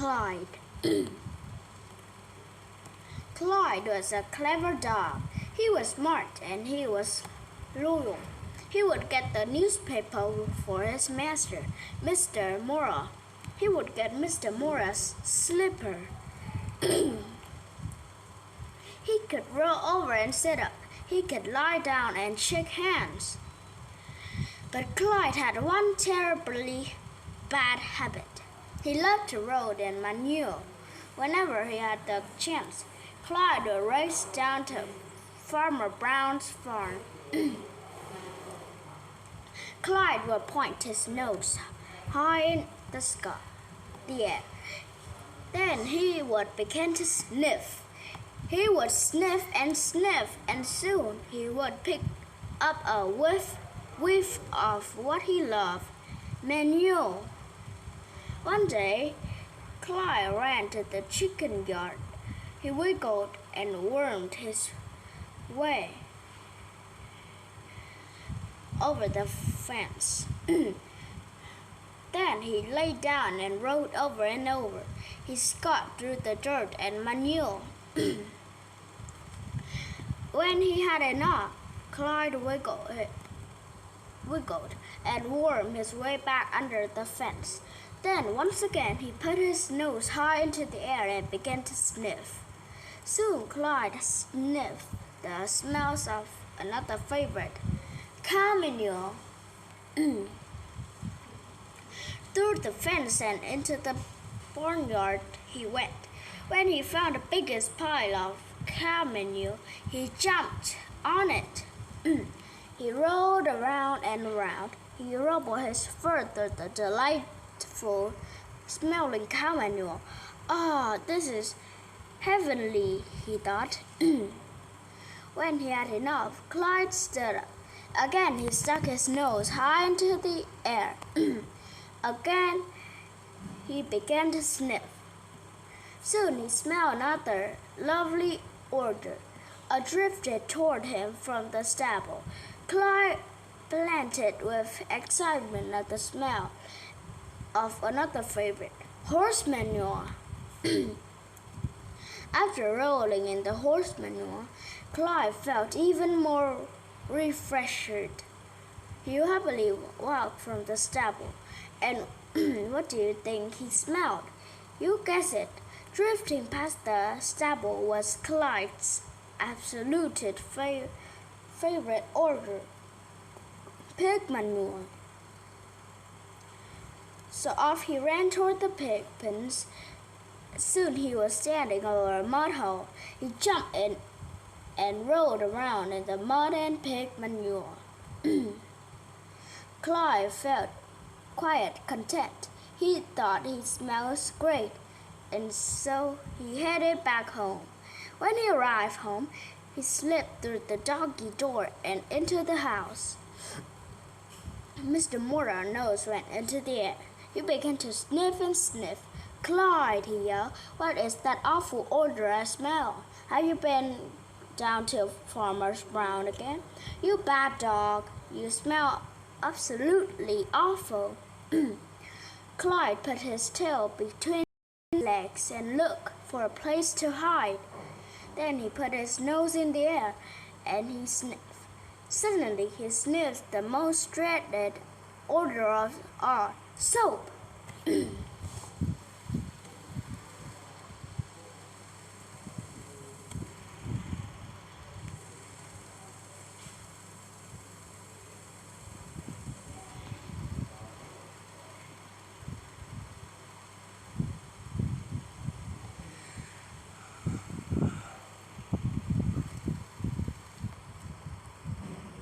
Clyde. Clyde was a clever dog. He was smart and he was loyal. He would get the newspaper for his master, Mr. Mora. He would get Mr. Mora's slipper. He could roll over and sit up. He could lie down and shake hands. But Clyde had one terribly bad habit. He loved to roll in manure. Whenever he had the chance, Clyde would race down to Farmer Brown's farm. Clyde would point his nose high in the air. Then he would begin to sniff. He would sniff, and soon he would pick up a whiff of what he loved, manure. One day, Clyde ran to the chicken yard. He wiggled and wormed his way over the fence. Then he lay down and rolled over and over. He scoured through the dirt and manure. When he had enough, Clyde wiggled and wormed his way back under the fence. Then once again he put his nose high into the air and began to sniff. Soon Clyde sniffed the smells of another favorite, cow manure. Through the fence and into the barnyard he went. When he found the biggest pile of cow manure, he jumped on it. He rolled around and around. He rubbed his fur through the delightful smelling cow manure. "Ah, this is heavenly," he thought. When he had enough, Clyde stood up. Again he stuck his nose high into the air. Again he began to sniff. Soon he smelled another lovely odor, drifted toward him from the stable. Clyde panted with excitement at the smell of another favorite, horse manure. After rolling in the horse manure, Clyde felt even more refreshed. He happily walked from the stable, and what do you think he smelled? You guess it. Drifting past the stable was Clyde's absolute favorite odor, pig manure. So off he ran toward the pig pens. Soon he was standing over a mud hole. He jumped in and rolled around in the mud and pig manure. Clyde felt quite content. He thought he smelled great, and so he headed back home. When he arrived home, he slipped through the doggy door and into the house. Mr. Mora's nose went into the air. He began to sniff and sniff. "Clyde," he yelled, "what is that awful odor I smell? Have you been down to Farmer Brown again? You bad dog, you smell absolutely awful." Clyde put his tail between his legs and looked for a place to hide. Then he put his nose in the air and he sniffed. Suddenly he sniffed the most dreaded odor of all, soap.